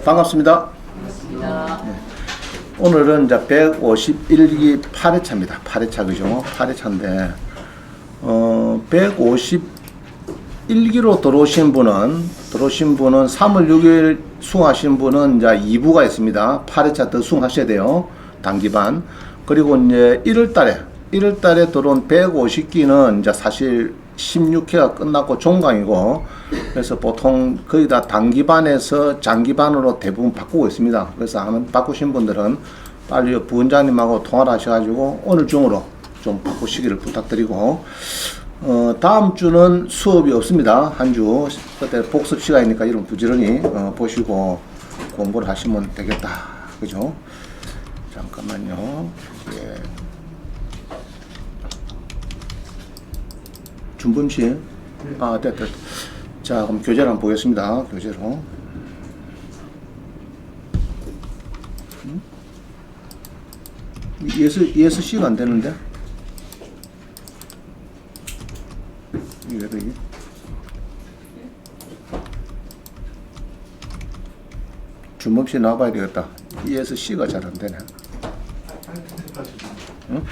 반갑습니다. 반갑습니다. 오늘은 이제 151기 8회차입니다. 8회차, 그죠? 8회차인데, 151기로 들어오신 분은 3월 6일 수강하신 분은 이제 2부가 있습니다. 8회차 더 수강하셔야 돼요. 단기반. 그리고 이제 1월달에 들어온 150기는 이제 사실 16회가 끝났고 종강이고, 그래서 보통 거의 다 단기반에서 장기반으로 대부분 바꾸고 있습니다. 그래서 바꾸신 분들은 빨리 부원장님하고 통화를 하셔가지고 오늘 중으로 좀 바꾸시기를 부탁드리고, 다음 주는 수업이 없습니다. 한 주. 그때 복습 시간이니까 이런 부지런히 보시고 공부를 하시면 되겠다. 그죠? 잠깐만요. 예. 준범씨? 아, 됐다. 자, 그럼 교재를 한번 보겠습니다. 교재로. ESC가 안 되는데? 이게 왜 이게? 준범씨 나와봐야 되겠다. ESC가 잘 안 되네. 응?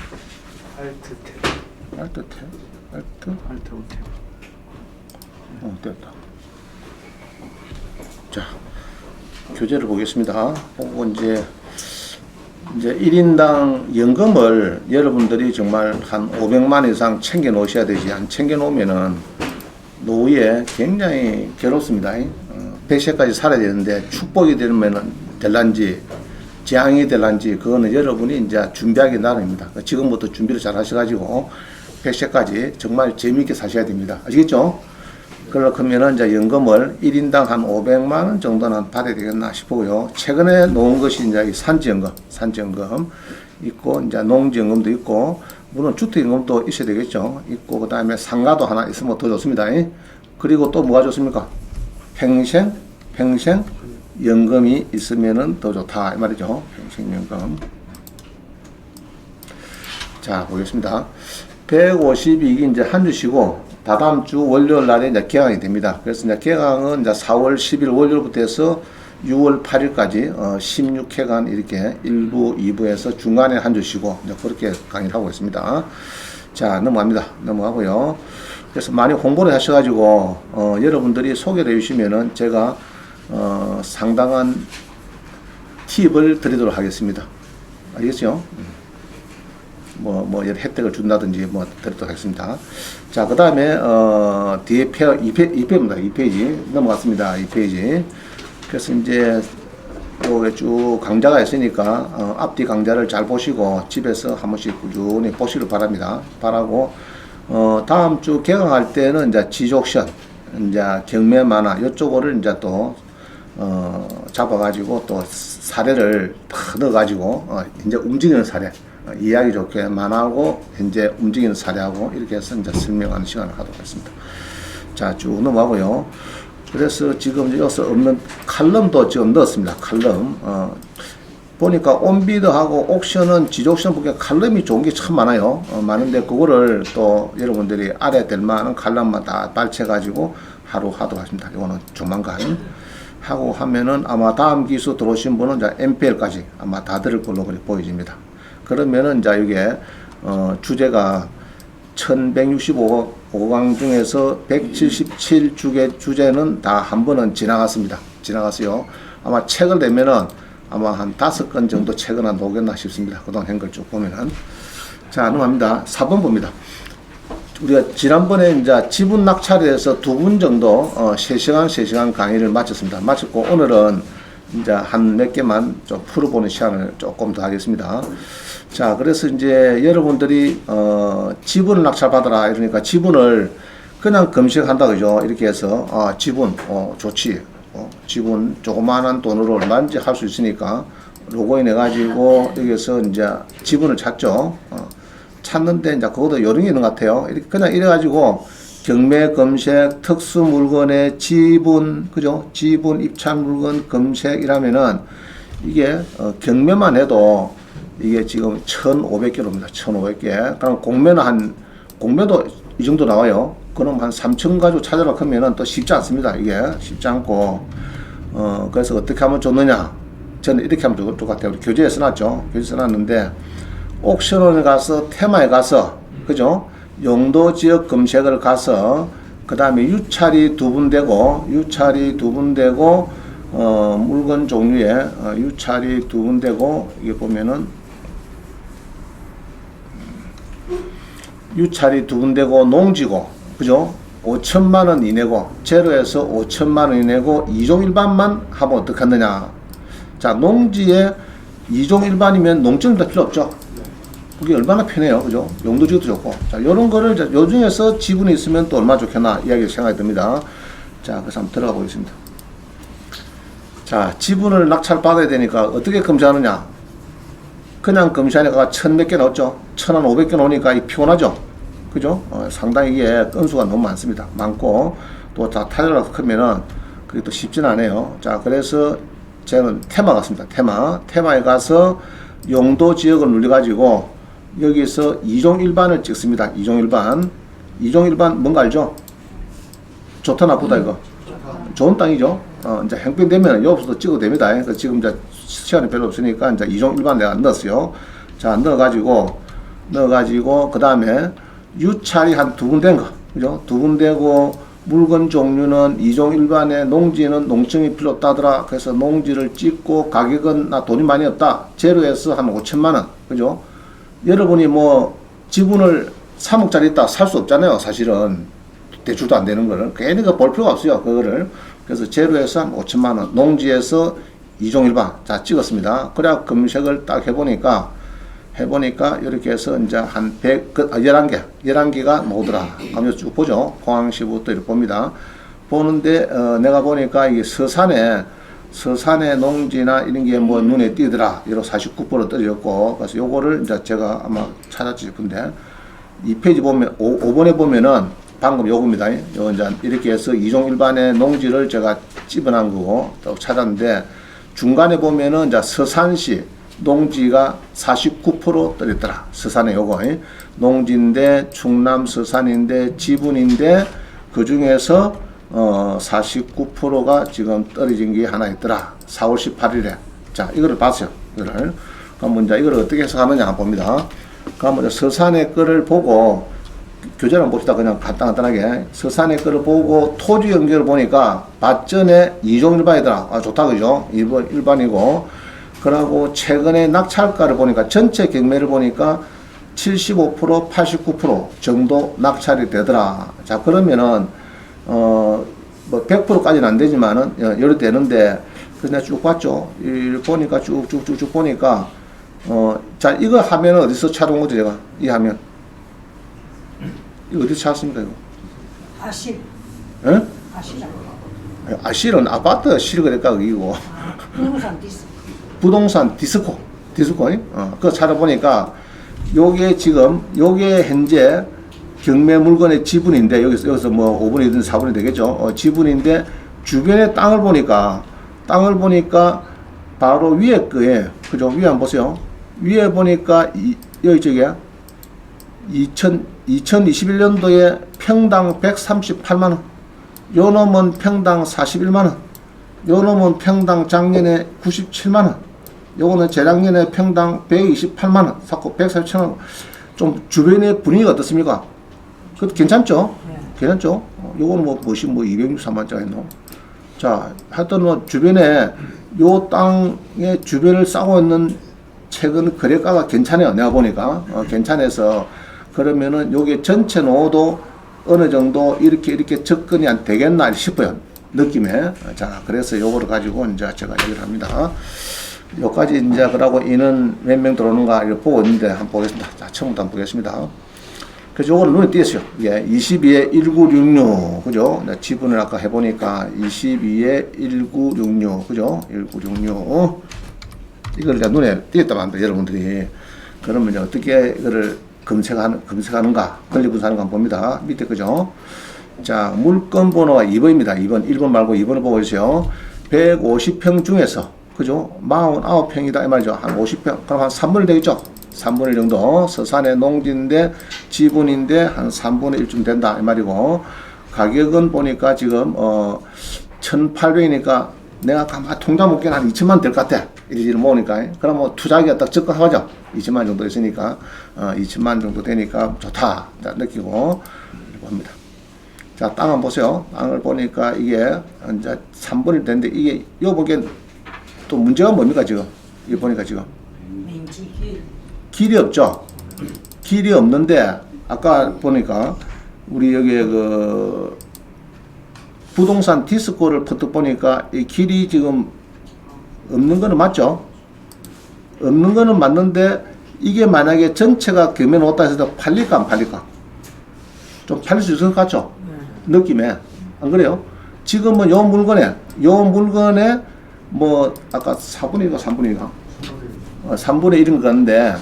알트 알트 탭? 알트? 오템. 됐다. 자, 교재를 보겠습니다. 보고 이제 1인당 연금을 여러분들이 정말 한 500만 이상 챙겨 놓으셔야 되지. 안 챙겨 놓으면은 노후에 굉장히 괴롭습니다. 100세까지 살아야 되는데 축복이 되면은 될란지 재앙이 될란지 그거는 여러분이 이제 준비하기 나름입니다. 지금부터 준비를 잘 하셔가지고 100세까지 정말 재미있게 사셔야 됩니다. 아시겠죠? 그러면은 이제 연금을 1인당 한 500만 원 정도는 받아야 되겠나 싶고요. 최근에 놓은 것이 이제 산지연금 있고, 이제 농지연금도 있고, 물론 주택연금도 있어야 되겠죠. 있고, 그 다음에 상가도 하나 있으면 더 좋습니다. 그리고 또 뭐가 좋습니까? 평생 연금이 있으면은 더 좋다. 이 말이죠. 평생연금. 자, 보겠습니다. 152기 이제 한 주 쉬고, 다다음 주 월요일 날에 이제 개강이 됩니다. 그래서 이제 개강은 이제 4월 10일 월요일부터 해서 6월 8일까지 16회간 이렇게 1부, 2부에서 중간에 한 주 쉬고 이제 그렇게 강의를 하고 있습니다. 자, 넘어가고요. 그래서 많이 홍보를 하셔가지고 여러분들이 소개를 해주시면은 제가 상당한 팁을 드리도록 하겠습니다. 알겠죠? 여러 혜택을 준다든지 드리도록 하겠습니다. 자, 그 다음에, 뒤에 2페이지입니다. 2페이지. 넘어갔습니다. 2페이지. 그래서 이제, 요게 쭉 강좌가 있으니까, 앞뒤 강좌를 잘 보시고, 집에서 한 번씩 꾸준히 보시길 바랍니다. 바라고, 다음 주 개강할 때는 이제 지족션, 이제 경매 만화, 요쪽을 이제 또, 잡아가지고 또 사례를 팍 넣어가지고, 이제 움직이는 사례. 이야기 좋게 만화하고 현재 움직이는 사례하고 이렇게 해서 이제 설명하는 시간을 하도록 하겠습니다. 자, 쭉 넘어가고요. 그래서 지금 여기서 없는 칼럼도 지금 넣었습니다. 칼럼. 보니까 온비드하고 옥션은 지족션 보기에 칼럼이 좋은 게 참 많아요. 많은데 그거를 또 여러분들이 알아야 될 만한 칼럼만 다 발췌해가지고 하루 하도록 하십니다. 이거는 조만간 하고 하면은 아마 다음 기수 들어오신 분은 이제 MPL까지 아마 다 들을 걸로 그렇게 보여집니다. 그러면은 이제 이게 주제가 1165강 중에서 177 주제는 다 한 번은 지나갔어요. 아마 책을 내면은 아마 한 5건 정도 책은 한 오겠나 싶습니다. 그동안 한 걸 쭉 보면은. 자, 넘어갑니다. 4번 봅니다. 우리가 지난번에 이제 지분 낙찰에 대해서 2분 정도 3시간 강의를 마쳤고 오늘은 이제 한 몇 개만 좀 풀어보는 시간을 조금 더 하겠습니다. 자, 그래서 이제 여러분들이 지분을 낙찰받아라 이러니까 지분을 그냥 검색한다 그죠? 이렇게 해서 지분 좋지. 지분 조그마한 돈으로 얼마든지 할 수 있으니까 로그인 해가지고 여기서 이제 지분을 찾죠. 찾는데 이제 그것도 요령이 있는 것 같아요. 이렇게 그냥 이래가지고 경매 검색 특수 물건의 지분 그죠? 지분 입찰 물건 검색이라면은 이게 경매만 해도 이게 지금 1,500개로입니다. 1,500개. 그럼 공매도 이 정도 나와요. 그럼 한 3,000 가지고 찾으라 하면은 또 쉽지 않습니다. 이게 쉽지 않고 그래서 어떻게 하면 좋느냐? 저는 이렇게 하면 좋을 것 같아요. 우리 교재에 써놨죠. 교재에 써놨는데, 옥션에 가서, 테마에 가서, 그죠? 용도 지역 검색을 가서, 그 다음에 유찰이 두 분 되고, 물건 종류에, 유찰이 두 분 되고, 이게 보면은, 유찰이 두 분 되고, 농지고, 그죠? 5천만 원 이내고, 제로에서 5천만 원 이내고, 2종 일반만 하면 어떻게 하느냐? 자, 농지에 2종 일반이면 농증도 필요 없죠? 그게 얼마나 편해요. 그죠? 용도지도 좋고. 자, 요런 거를, 요 중에서 지분이 있으면 또 얼마나 좋겠나, 이야기가 생각이 듭니다. 자, 그래서 한번 들어가 보겠습니다. 자, 지분을 낙찰 받아야 되니까 어떻게 검사하느냐? 그냥 검사하니까 1000몇 개 나왔죠? 1500개 나오니까 피곤하죠? 그죠? 상당히 이게 건수가 너무 많습니다. 많고, 또 다 타자가 크면은 그게 또 쉽지는 않아요. 자, 그래서 저는 테마 같습니다. 테마에 가서 용도 지역을 눌러가지고 여기서 2종 일반을 찍습니다. 2종 일반 뭔가 알죠? 좋다 나쁘다 이거. 좋은 땅이죠. 이제 행편되면 여기서도 찍어도 됩니다. 그래서 지금 이제 시간이 별로 없으니까 이제 2종 일반 내가 넣었어요. 자, 넣어가지고 그 다음에 유찰이 한 두 분 된 거. 그죠? 두 분 되고 물건 종류는 2종 일반에 농지는 농증이 필요 없다더라. 그래서 농지를 찍고 가격은 나 돈이 많이 없다. 제로에서 한 5천만 원. 그죠? 여러분이 뭐 지분을 3억짜리 있다 살 수 없잖아요. 사실은 대출도 안 되는 거를 괜히 볼 필요가 없어요. 그거를. 그래서 제로에서 한 5천만 원. 농지에서 2종 일반. 자, 찍었습니다. 그래 검색을 딱 해보니까 이렇게 해서 이제 한 11개가 나오더라. 그럼 쭉 보죠. 포항시부터 이렇게 봅니다. 보는데, 내가 보니까 이게 서산에 농지나 이런 게 뭐 눈에 띄더라. 이렇게 49% 떨어졌고, 그래서 요거를 이제 제가 아마 찾았지 싶은데, 2페이지 보면, 5번에 보면은 방금 요겁니다. 요 이제 이렇게 해서 2종 일반의 농지를 제가 집어넣은 거고, 또 찾았는데, 중간에 보면은 이제 서산시, 농지가 49% 떨어졌더라. 서산에 요거. 농지인데, 충남 서산인데, 지분인데, 그 중에서, 49%가 지금 떨어진 게 하나 있더라. 4월 18일에. 자, 이거를 봤어요. 이거를. 그럼 이제 이걸 어떻게 해석하느냐 봅니다. 그럼 이제 서산의 거를 보고, 교재를 봅시다. 그냥 간단하게. 서산의 거를 보고, 토지 연결을 보니까, 밭전에 2종 일반이더라. 아, 좋다. 그죠? 일반이고, 그러고 최근에 낙찰가를 보니까 전체 경매를 보니까 75% 89% 정도 낙찰이 되더라. 자, 그러면은 뭐 100%까지는 안 되지만은 이렇게 되는데 그냥 쭉 봤죠. 이 보니까 쭉쭉쭉 보니까 자, 이거 하면은 어디서 찾아온 거죠, 제가? 이 하면 이거 어디서 찾았습니까, 이거? 아실. 예? 아실아. 아실은 아파트 실거래가 이거. 부동산 디스. 부동산 디스코, 그거 찾아보니까, 요게 현재 경매 물건의 지분인데, 여기서 뭐 5분이든 4분이 되겠죠. 지분인데, 주변의 땅을 보니까, 바로 위에 거에, 그죠? 위에 한번 보세요. 위에 보니까, 여기 저기야, 2021년도에 평당 138만원, 요 놈은 평당 41만원, 요 놈은 평당 작년에 97만원, 요거는 재작년에 평당 128만원, 샀고 147만원. 좀 주변의 분위기가 어떻습니까? 그것도 괜찮죠? 네. 괜찮죠? 요거는 뭐 263만짜리 했노? 자, 하여튼 뭐 주변에 요 땅의 주변을 싸고 있는 최근 거래가가 괜찮아요. 내가 보니까. 괜찮아서 그러면은 요게 전체 노도 어느 정도 이렇게 접근이 안 되겠나 싶어요. 느낌에. 자, 그래서 요거를 가지고 이제 제가 얘기를 합니다. 여기까지 이제 그러고 인은 몇 명 들어오는가 이렇게 보고 있는데 한번 보겠습니다. 자, 처음부터 한번 보겠습니다. 그래서 요거를 눈에 띄었어요. 예, 22에 1966. 그죠? 지분을 아까 해보니까 22에 1966. 그죠? 1966. 이걸 이제 눈에 띄었다 말입니다. 여러분들이. 그러면 이제 어떻게 이거를 검색하는가, 권리분사하는가 한번 봅니다. 밑에 그죠? 자, 물건 번호가 2번입니다. 2번, 1번 말고 2번을 보고 있어요. 150평 중에서, 그죠? 49평이다, 이 말이죠. 한 50평, 그럼 한 3분의 1 되겠죠? 3분의 1 정도. 서산의 농지인데, 지분인데, 한 3분의 1쯤 된다, 이 말이고. 가격은 보니까 지금, 1800이니까 내가 가만 통장 묶기는 한 2천만 될 것 같아. 이리저리 모으니까. 그럼 뭐 투자하기가 딱 적합하죠. 2천만 정도 있으니까, 2천만 정도 되니까 좋다. 자, 느끼고, 봅니다. 자, 땅 한번 보세요. 땅을 보니까 이게 이제 3분이 되는데 이게, 요 보기엔 또 문제가 뭡니까, 지금? 이거 보니까 지금. 민지. 길이 없죠. 길이 없는데, 아까 보니까 우리 여기에 그 부동산 디스코를 퍼뜩 보니까 이 길이 지금 없는 거는 맞죠? 없는 거는 맞는데 이게 만약에 전체가 겸해 놓았다 해서 팔릴까 안 팔릴까? 좀 팔릴 수 있을 것 같죠? 느낌에. 안 그래요? 지금은 요 물건에 뭐 아까 4분의 1인가 3분의 1인가? 3분의 1인 것 같은데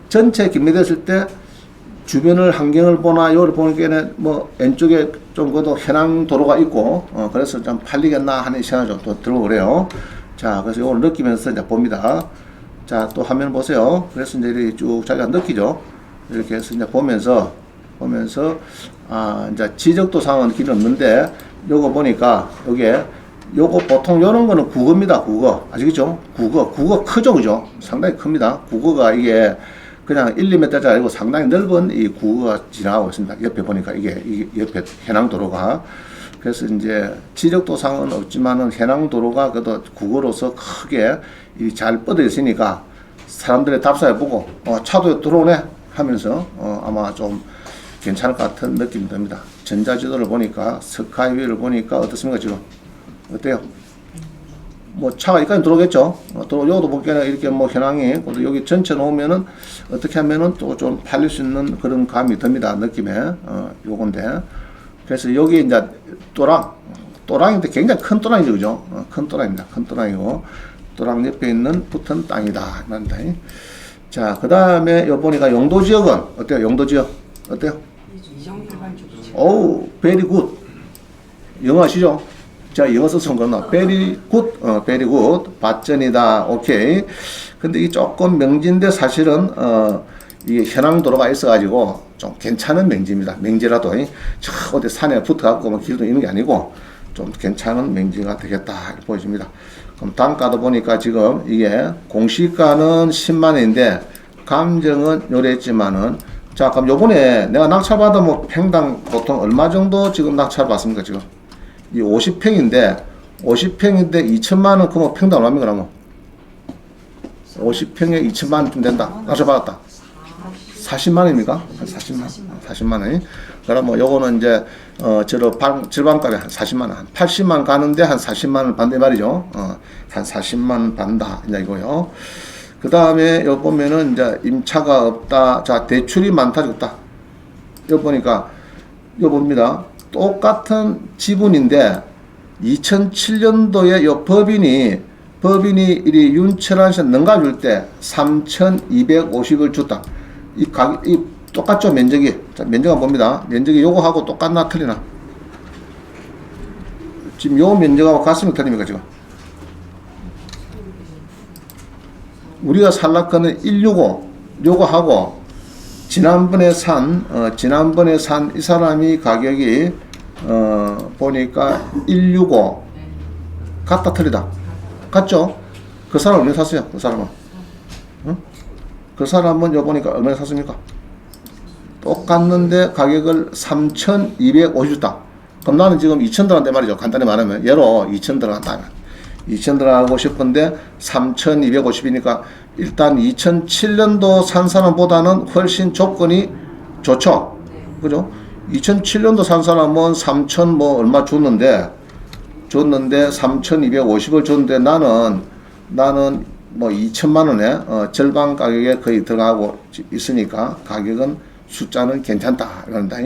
전체 김매됐을 때 주변을 환경을 보나 요를 보니까 뭐 왼쪽에 좀 그래도 해당 도로가 있고 그래서 좀 팔리겠나 하는 시간이 좀 또 들고 그래요. 자, 그래서 요걸 느끼면서 이제 봅니다. 자, 또 화면 보세요. 그래서 이제 이렇게 쭉 자기가 느끼죠. 이렇게 해서 이제 보면서 이제 지적도상은 길이 없는데 요거 보니까 요거 보통 요런 거는 국어입니다. 국어. 아시겠죠? 국어 크죠, 그죠? 상당히 큽니다. 국어가 이게 그냥 1, 2m짜리 아니고 상당히 넓은 이 구가 지나가고 있습니다. 옆에 보니까 이게 옆에 해낭도로가. 그래서 이제 지적도상은 없지만은 해낭도로가 그래도 국어로서 크게 잘 뻗어 있으니까 사람들의 답사해 보고, 차도 들어오네 하면서, 아마 좀 괜찮을 것 같은 느낌이 듭니다. 전자지도를 보니까, 스카이위를 보니까 어떻습니까, 지금? 어때요? 뭐 차가 여기까지 들어오겠죠. 또 여기도 보기에는 이렇게 뭐 현황이 여기 전체 놓으면은 어떻게 하면은 또 좀 팔릴 수 있는 그런 감이 듭니다. 느낌에 요건데. 그래서 여기 이제 또랑인데 굉장히 큰 또랑이죠, 그죠? 큰 또랑입니다. 큰 또랑이고 또랑 옆에 있는 붙은 땅이다. 말입니다. 자, 그 다음에 요 보니까 용도 지역은 어때요? 용도 지역 어때요? 이정일반적이죠. 오우, 베리 굿. 영어 아시죠? 자, 영어 써서 그러나 베리 굿, 베리 굿. 밭전이다. 오케이. 근데 이 조금 명지인데 사실은 이게 현황도로가 있어가지고 좀 괜찮은 명지입니다. 명지라도 저 어디 산에 붙어갖고 뭐 길도 있는 게 아니고 좀 괜찮은 명지가 되겠다 이렇게 보여집니다. 그럼 단가도 보니까 지금 이게 공시가는 10만 원인데 감정은 요랬지만은 자, 그럼 요번에 내가 낙찰받아 뭐 평당 보통 얼마 정도 지금 낙찰 받습니까 지금? 이 50평인데 2천만 원 그러면 평당 얼마입니까 그러면? 50평에 2천만 원 좀 된다. 낙찰 받았다. 40만 원입니까? 40만 원. 그럼 뭐 요거는 이제 절반값에 한 40만 원, 한 80만 원 가는데 한 40만 원 반대 말이죠. 한 40만 원 반다 이제 이거요. 그 다음에 요 보면은 이제 임차가 없다. 자, 대출이 많다 적다. 요 보니까 요 봅니다. 똑같은 지분인데 2007년도에 요 법인이 이 윤철한 씨 넘가줄 때 3,250을 줬다. 이 똑같죠, 면적이. 자, 면적은 봅니다. 면적이 요거하고 똑같나 틀리나? 지금 요 면적하고 같습니까 틀립니까 지금? 우리가 살락거는 165 요거하고 지난번에 산 이 사람이 가격이 보니까 165 같다 틀리다 같죠? 그 사람 얼마 샀어요? 그 사람은 응? 그 사람은 요 보니까 얼마 샀습니까? 똑같는데 가격을 3,250 줬다. 그럼 나는 지금 2,000 들어간단 말이죠. 간단히 말하면 얘로 2,000 들어간다면 2,000 들어가고 싶은데 3,250이니까 일단 2007년도 산 사람보다는 훨씬 조건이 좋죠. 그죠? 2007년도 산 사람은 3,000 뭐 얼마 줬는데 3,250을 줬는데 나는 뭐 2천만 원에 절반 가격에 거의 들어가고 있으니까 가격은 숫자는 괜찮다. 이런다.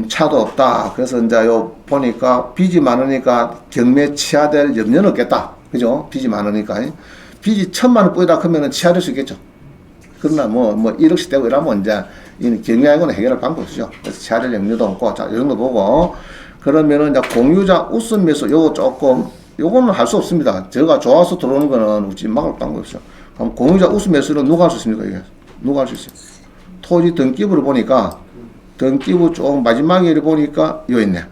차도 없다. 그래서 이제 요 보니까 빚이 많으니까 경매 취하될 염려는 없겠다. 그죠? 빚이 많으니까. 빚이 1,000만 원 뿌리다 크면은 취하될 수 있겠죠. 그러나 뭐 1억씩 되고 이러면 이제 경매하고는 해결할 방법이 없죠. 그래서 취하될 염려도 없고, 자, 이 정도 보고. 그러면은 이제 공유자 우선 매수 요거는 할 수 없습니다. 제가 좋아서 들어오는 거는 우리 막을 방법이 없어요. 그럼 공유자 우선 매수는 누가 할 수 있습니까, 이게? 누가 할 수 있어요? 토지 등기부를 보니까 등기부 쪽 마지막에 보니까 요 있네.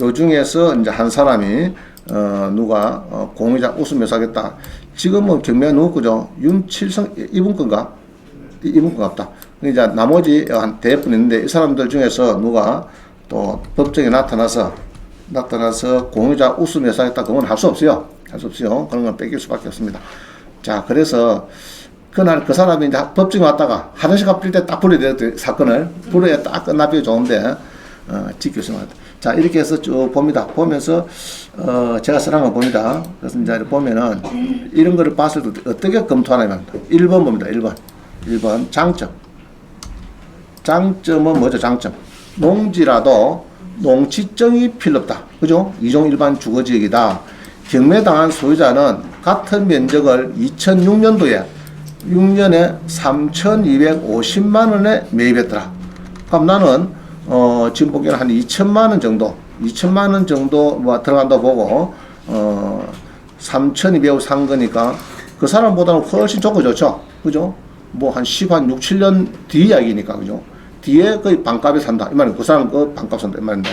요 중에서 이제 한 사람이 누가 공유자 우수 묘사하겠다. 지금은 경매가 누구 거죠? 윤칠성 이분 건가? 이분 건 같다. 이제 나머지 한 대분 있는데 이 사람들 중에서 누가 또 법정에 나타나서 공유자 우수 묘사하겠다. 그건 할 수 없어요. 할 수 없어요. 그런 건 뺏길 수밖에 없습니다. 자, 그래서 그날 그 사람이 이제 법정에 왔다가 화장실 갔을 때 딱 불러야 돼. 사건을 불러야 딱 끝나기 좋은데 지켰습니다. 자, 이렇게 해서 쭉 봅니다. 보면서 제가 쓰는 거 봅니다. 그래서 이제 보면은 이런 거를 봤을 때 어떻게 검토하냐면 1번 봅니다. 1번 장점. 장점은 뭐죠? 장점. 농지라도 농지증이 필요 없다. 그죠? 이종 일반 주거지역이다. 경매당한 소유자는 같은 면적을 2006년도에 3,250만 원에 매입했더라. 그럼 나는 지금 보기에는 한 2천만 원 정도 뭐 들어간다 보고 3,200원 산 거니까 그 사람보다는 훨씬 좋고 좋죠. 그죠? 뭐 한 6, 7년 뒤 이야기니까 그죠? 뒤에 거의 반값에 산다. 이 말은 그 사람 그 반값 산다. 이 말인데.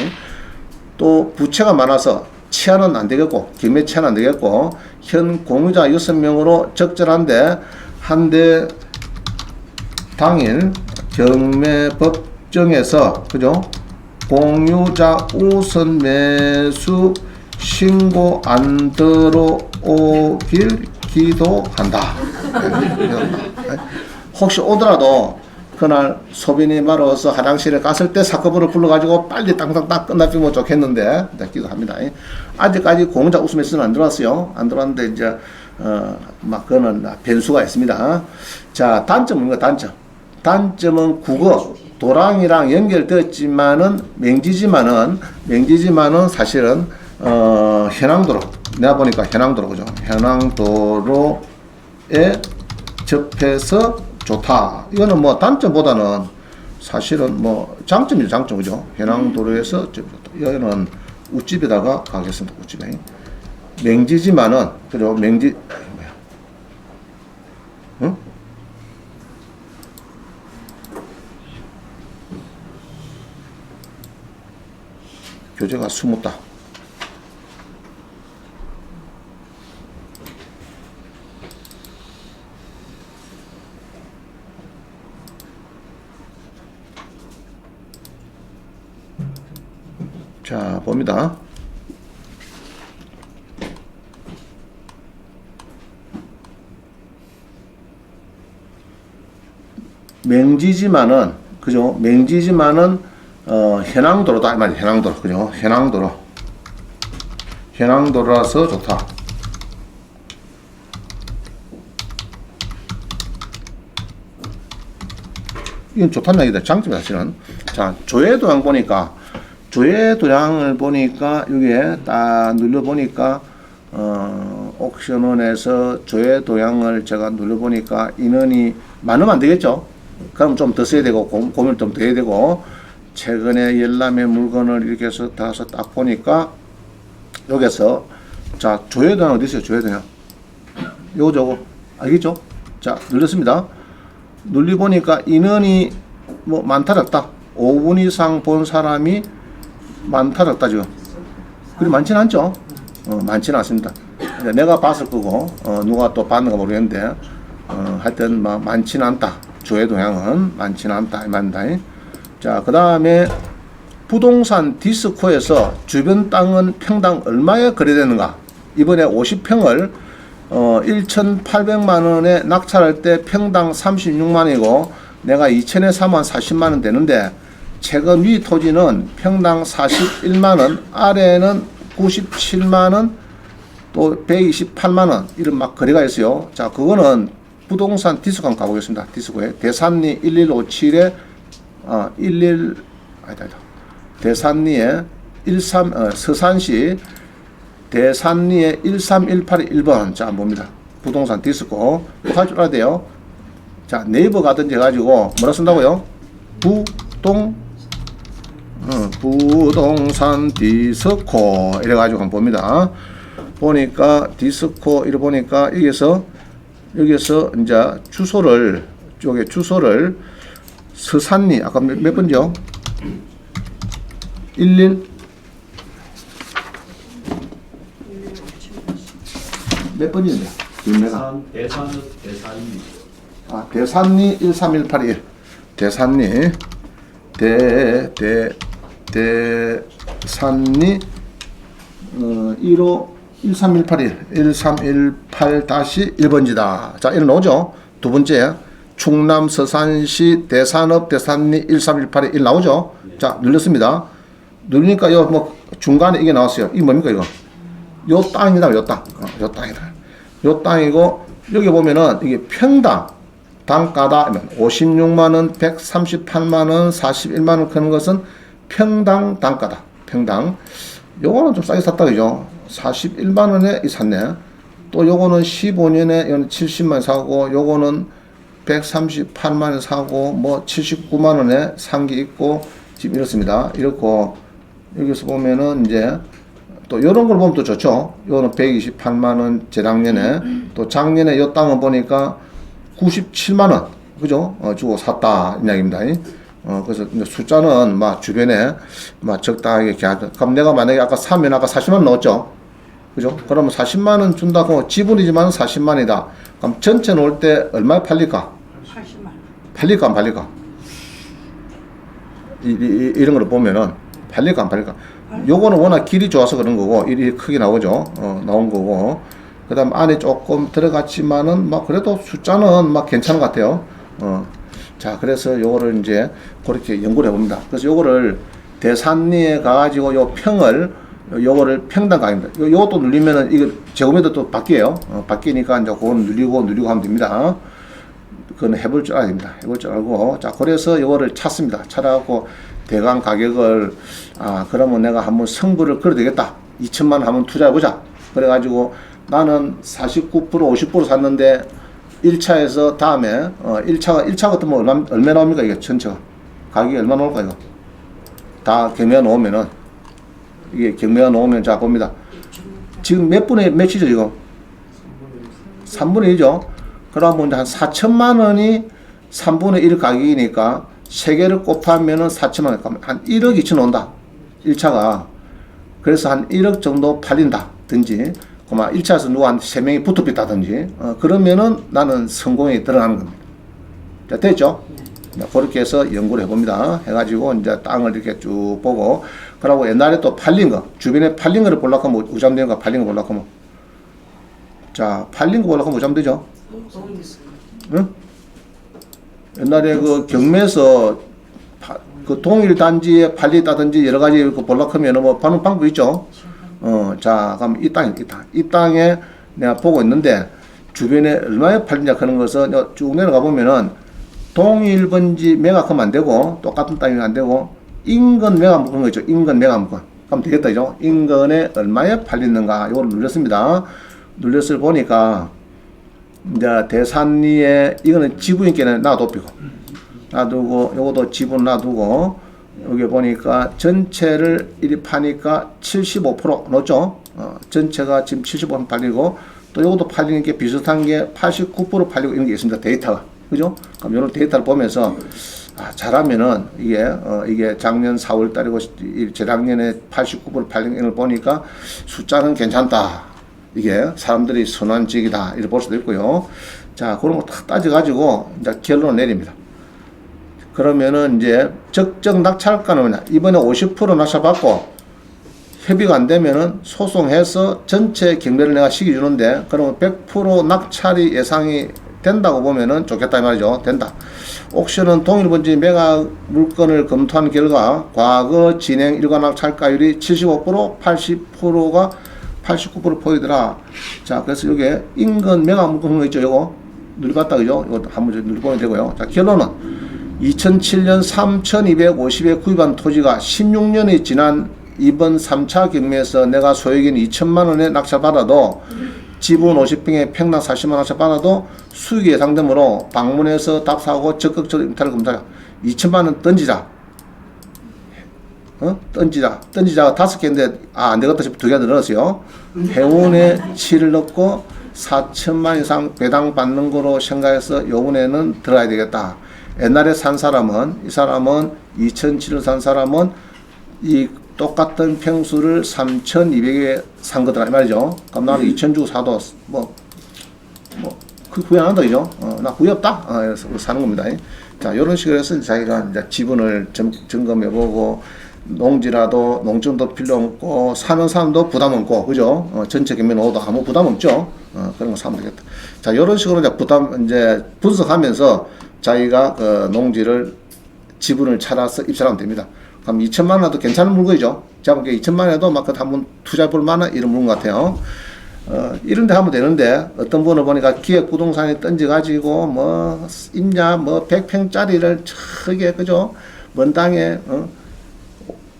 또 부채가 많아서 치안은 안 되겠고, 경매 치안은 안 되겠고, 현 공유자 6명으로 적절한데, 한데 당일 경매 법정에서, 그죠? 공유자 우선 매수 신고 안 들어오길 기도한다. 혹시 오더라도 그날 소변이 마려워서 화장실에 갔을 때 사건부를 불러가지고 빨리 땅땅땅 끝났으면 좋겠는데, 기도합니다. 아직까지 공유자 우수 매수는 안 들어왔어요. 안 들어왔는데, 이제, 막, 그거는 변수가 있습니다. 자, 단점은 뭐가 단점? 단점은 국어, 도랑이랑 연결되었지만은, 맹지지만은 사실은, 현황도로, 내가 보니까 현황도로, 그죠? 현황도로에 접해서 좋다. 이거는 뭐 단점보다는 사실은 뭐 장점이죠, 장점, 그죠? 현황도로에서 좋다. 이거는 우집에다가 가겠습니다, 우집에. 맹지지만은, 그죠? 맹지, 뭐야? 응? 교재가 숨었다. 자, 봅니다. 맹지지만은, 그죠? 맹지지만은, 현황도로다. 이 말이야, 현황도로. 그죠? 현황도로라서 좋다. 이건 좋다는 얘기다. 장점이 사실은. 자, 조회도량 보니까, 조회도량을 보니까, 여기에 딱 눌러보니까, 옥션원에서 조회도량을 제가 눌러보니까 인원이 많으면 안 되겠죠? 그럼 좀 더 써야 되고, 고민을 좀 더 해야 되고, 최근에 열람의 물건을 이렇게 해서 다서 딱 보니까, 여기서, 자, 조회도량 어디 있어요? 조회도량. 요거 저거. 알겠죠? 자, 눌렀습니다. 눌러보니까 인원이 뭐 많다 적다. 5분 이상 본 사람이 많다 적다 지금. 그리 많지는 않죠. 많지는 않습니다. 내가 봤을 거고 누가 또 봤는가 모르겠는데 하여튼 뭐 많지는 않다. 조회도량은 많지는 않다 이 말입니다. 자, 그 다음에 부동산 디스코에서 주변 땅은 평당 얼마에 거래되는가? 이번에 50평을 1,800만 원에 낙찰할 때 평당 36만 원이고 내가 2천에 사면 40만 원 되는데 최근 위 토지는 평당 41만 원, 아래는 97만 원, 또 128만 원 이런 막 거래가 있어요. 자, 그거는 부동산 디스코 한번 가보겠습니다. 디스코에 대산리 1157에 대산리에 서산시 대산리에 1318-1번. 자, 봅니다. 부동산 디스코. 할 줄 알아야 돼요. 자, 네이버 가든지 해가지고, 뭐라 쓴다고요? 부동산 디스코. 이래가지고 한번 봅니다. 보니까, 디스코, 이래 보니까, 여기서 이제 주소를, 쪽에 주소를, 서산리, 아까 몇 번죠? 11 몇 번인데? 김매가. 대산이 대산리 13181. 대산리 대산리 1호 13181 자, 이런 나오죠. 두 번째 충남 서산시 대산읍 대산리 13181 나오죠. 자, 눌렀습니다. 누르니까 요 뭐 중간에 이게 나왔어요. 이게 뭡니까 이거? 요 땅이다, 요 땅. 요 땅이다. 요 땅이고 여기 보면은 이게 평당 단가다. 56만 원, 138만 원, 41만 원 크는 것은 평당 단가다. 평당. 요거는 좀 싸게 샀다 그죠? 41만 원에 샀네. 또 요거는 15년에 이건 70만 원 사고 요거는 138만 원 사고 뭐 79만 원에 산 게 있고 지금 이렇습니다. 이렇고 여기서 보면은 이제 또 요런 걸 보면 또 좋죠. 요거는 128만 원 재작년에 또 작년에 요 땅은 보니까 97만 원 그죠? 주고 샀다 이 이야기입니다. 그래서 이제 숫자는 막 주변에 막 적당하게 계약. 그럼 내가 만약에 아까 사면 아까 40만 원 넣었죠. 그죠? 그러면 40만 원 준다고 지분이지만 40만이다. 그럼 전체 놓을 때 얼마에 팔릴까? 80만. 팔릴까 안 팔릴까? 이런 걸 보면은 팔릴까 안 팔릴까? 요거는 워낙 길이 좋아서 그런 거고 일이 크게 나오죠. 나온 거고. 그다음 안에 조금 들어갔지만은 막 그래도 숫자는 막 괜찮은 것 같아요. 자, 그래서 요거를 이제 그렇게 연구를 해봅니다. 그래서 요거를 대산리에 가가지고 요 평을 요거를 평당 가격입니다. 요것도 누르면은 이거 제곱미터 또 바뀌어요. 바뀌니까 이제 그건 누르고 하면 됩니다. 그건 해볼 줄 알아야 됩니다. 해볼 줄 알고. 자, 그래서 요거를 찾습니다. 찾아갖고 대강 가격을, 그러면 내가 한번 승부를 걸어야 되겠다. 2천만 원 한번 투자해보자. 그래가지고 나는 49%, 50% 샀는데 1차에서 다음에, 1차 같으면 얼마 나옵니까? 이게 전체가. 가격이 얼마 나올까, 이거? 다 경매가 나오면은, 이게 경매가 나오면 자, 봅니다. 지금 몇이죠, 이거? 3분의 1이죠? 그러면 한 4천만 원이 3분의 1 가격이니까 3개를 곱하면은 4천만 원, 한 1억 2천 온다. 1차가. 그래서 한 1억 정도 팔린다든지, 그만 1차에서 누가 한 3명이 붙어 있다든지, 그러면은 나는 성공에 들어가는 겁니다. 자, 됐죠? 그렇게 해서 연구를 해봅니다. 해가지고 이제 땅을 이렇게 쭉 보고, 그러고 옛날에 또 팔린 거, 주변에 팔린 거를 보려고 하면 우잠되는 거 팔린 거 보려고 하면. 자, 팔린 거 보려고 하면 우잠되죠? 응? 옛날에 그 경매에서 그 동일 단지에 팔렸다든지 여러 가지 그 보려고 하면 뭐 파는 방법 있죠? 자, 그럼 이 땅에 내가 보고 있는데 주변에 얼마에 팔리냐 하는 것은 쭉 내려가 보면은 동일 번지 매각하면 안 되고 똑같은 땅이면 안 되고 인근 매각 묶은 거 있죠? 인근 매각 묶은. 그럼 되겠다, 죠? 인근에 얼마에 팔리는가? 이걸 눌렀습니다. 눌렸을 보니까 이제 대산리에 이거는 지분있게는 놔두고 요것도 지분 놔두고 여기 보니까 전체를 이리 파니까 75% 넣었죠. 전체가 지금 75% 팔리고 또 요것도 팔리는 게 비슷한 게 89% 팔리고 이런 게 있습니다. 데이터가. 그죠? 그럼 요런 데이터를 보면서 잘하면은 이게 작년 4월 달이고 재작년에 89% 팔린 걸 보니까 숫자는 괜찮다. 이게 사람들이 선호한 지역이다. 이렇게 볼 수도 있고요. 자, 그런 거 딱 따져가지고 이제 결론을 내립니다. 그러면은 이제 적정 낙찰가는 뭐냐? 이번에 50% 낙찰받고 협의가 안 되면은 소송해서 전체 경매를 내가 시켜주는데 그러면 100% 낙찰이 예상이 된다고 보면은 좋겠다 이 말이죠. 된다. 옥션은 동일번지 매각 물건을 검토한 결과 과거 진행 일관 낙찰가율이 75%, 80%가 89% 포이더라. 자, 그래서 요게 인근 매각 물건 있죠. 요거 눌러봤다 그죠? 이거 한번 눌러보면 되고요. 자, 결론은 2007년 3,250에 구입한 토지가 16년이 지난 이번 3차 경매에서 내가 소액인 2천만 원에 낙찰받아도 지분 50평에 평당 40만 원 낙찰받아도 수익이 예상되므로 방문해서 답사하고 적극적으로 임타를 검토하자. 2천만 원 던지자. 던지자가 5개인데 안 되겠다 싶어 2개 늘었어요. 행운에 7을 넣고 4천만 이상 배당 받는 거로 생각해서 요번에는 들어가야 되겠다. 옛날에 산 사람은 이 사람은 2007을 산 사람은 이 똑같은 평수를 3,200에 산 거더라 이 말이죠. 그럼 나는 2,000 주고 사도 그 후회 안 한다 그죠? 나 후회 없다. 그래서 사는 겁니다. 자, 이런 식으로 해서 자기가 이제 지분을 점검해보고 농지라도 농점도 필요 없고 사는 사람도 부담 없고 그죠? 전체 경매 오도 아무 부담 없죠. 그런 거 사면 되겠다. 자, 이런 식으로 이제 분석하면서 자기가 그 농지를 지분을 찾아서 입찰하면 됩니다. 그럼 2천만 원 해도 괜찮은 물건이죠. 제가 보기에 2천만 원 해도 막 한번 투자해 볼 만한 이런 물건 같아요. 이런 데 하면 되는데 어떤 분을 보니까 기획 부동산에 던져가지고 뭐 임야 뭐 100평짜리를 저게 그죠? 먼 땅에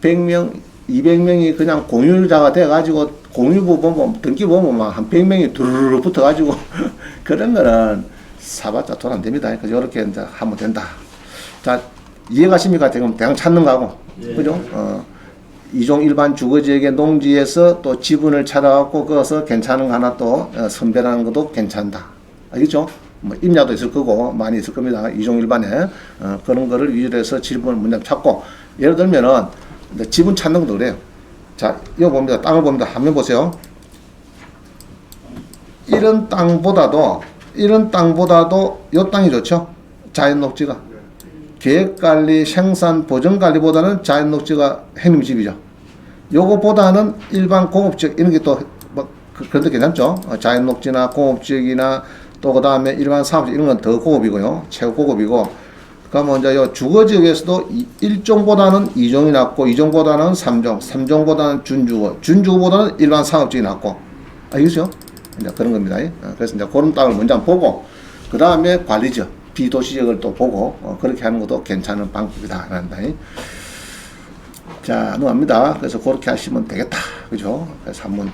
100명 200명이 그냥 공유자가 돼가지고 공유부 보면 등기 보면 막 한 100명이 두루루 붙어가지고 그런 거는 사봤자 돈 안 됩니다. 그래서 이렇게 이제 하면 된다. 자, 이해가십니까? 지금 대강 찾는 거하고 그죠? 이종 일반 주거지역의 농지에서 또 지분을 찾아갖고 그것을 괜찮은 거 하나 또 선별하는 것도 괜찮다. 알겠죠? 뭐 임야도 있을 거고 많이 있을 겁니다. 이종 일반에 그런 거를 위주로 해서 지분을 먼저 찾고 예를 들면은 지분 찾는 것도 그래요. 자, 이거 봅니다. 땅을 봅니다. 한번 보세요. 이런 땅보다도 이 땅이 좋죠. 자연 녹지가. 계획관리, 생산, 보전관리보다는 자연녹지가 행님집이죠. 요거보다는 일반 공업지역 이런 게 또 뭐 그런데 괜찮죠. 자연녹지나 공업지역이나 또 그 다음에 일반 사업지역 이런 건 더 고급이고요. 최고 고급이고. 그러면 이제 요 주거지역에서도 1종보다는 2종이 낫고 2종보다는 3종, 3종보다는 준주거, 준주거보다는 일반 사업지역이 낫고. 알겠죠? 이제 그런 겁니다. 그래서 이제 그런 땅을 먼저 보고 그 다음에 관리지역. 비도시적을 또 보고 그렇게 하는 것도 괜찮은 방법이다 라는다. 자, 넘어갑니다. 그래서 그렇게 하시면 되겠다. 그죠? 그래서 한번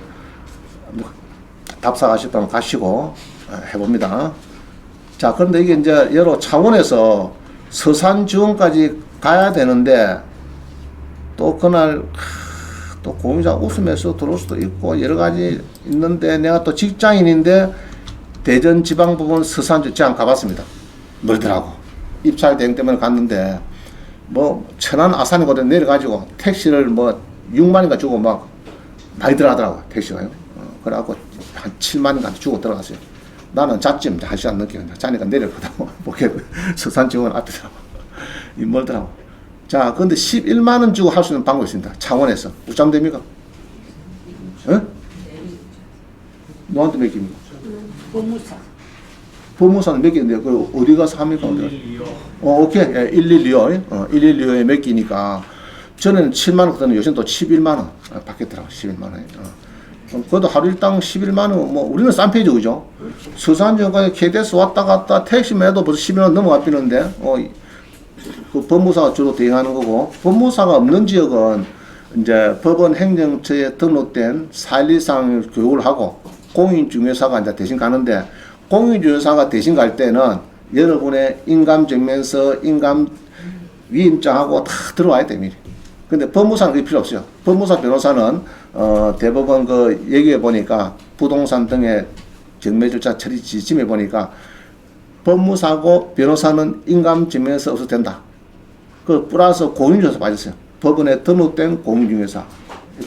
답사 가셨다면 가시고 해봅니다. 자, 그런데 이게 이제 여러 차원에서 서산 지원까지 가야 되는데 또 그날 또 공유자 웃으면서 들어올 수도 있고 여러 가지 있는데 내가 또 직장인인데 대전지방법원 서산 제가 안 가봤습니다. 멀더라고. 입찰 대행 때문에 갔는데 뭐 천안 아산고든 내려가지고 택시를 뭐 6만인가 주고 막 많이 들어가더라고 택시가요. 그래갖고 한 7만인가 주고 들어갔어요. 나는 잤지 1시간 늦게 자니까 내려가다 보게 서산 지원 앞에서 이 멀더라고. 자, 근데 11만 원 주고 할 수 있는 방법이 있습니다. 창원에서 우짜면 됩니까? 너한테 몇 개입니까? 법무사. 법무사는 몇 개인데, 그, 어디 가서 합니까? 112호. 오케이. 112호. 112호에 몇 개니까. 전에는 7만원, 그때는 요새는 또 11만원 받겠더라고, 11만원. 그래도 하루 일당 11만원, 뭐, 우리는 싼 페이지, 그죠? 서산지역까지 KTX 왔다 갔다 택시만 해도 벌써 11만원 넘어가피는데, 그 법무사가 주로 대행하는 거고, 법무사가 없는 지역은 이제 법원 행정처에 등록된 4.1 이상 교육을 하고, 공인중개사가 이제 대신 가는데, 공인중개사가 대신 갈 때는 여러분의 인감증명서, 인감 위임장하고 다 들어와야 됩니다. 근데 법무사는 그게 필요 없어요. 법무사 변호사는 대법원 그 얘기해 보니까 부동산 등의 경매 절차 처리 지침해 보니까 법무사고 변호사는 인감증명서 없어도 된다. 그 플러스 공인중개사 빠졌어요. 법원에 등록된 공인중개사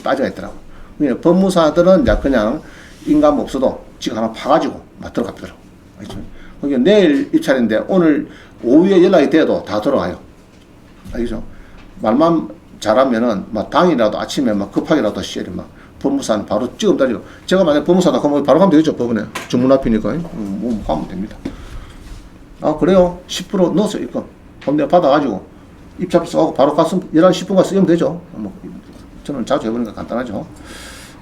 빠져 있더라고. 그러니까 법무사들은 이제 그냥 인감 없어도 지금 하나 파가지고 막 들어가더라고. 그러니까 내일 입찰인데 오늘 오후에 연락이 돼도 다 들어와요. 알겠죠? 말만 잘하면은 막 당이라도 아침에 막 급하게라도 시절에 막 법무사는 바로 찍어 달리고 제가 만약 법무사다 그러면 바로 가면 되겠죠. 법원에 주문 앞이니까 뭐 가면 됩니다. 아 그래요? 10% 넣어서 입금. 그럼 내가 받아가지고 입찰 써가고 바로 가서 11시 10분 가서 쓰면 되죠. 뭐 저는 자주 해보니까 간단하죠.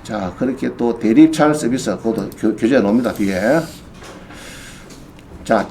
자, 그렇게 또 대리입찰 서비스, 그것도 교재에 놓습니다, 뒤에. 자,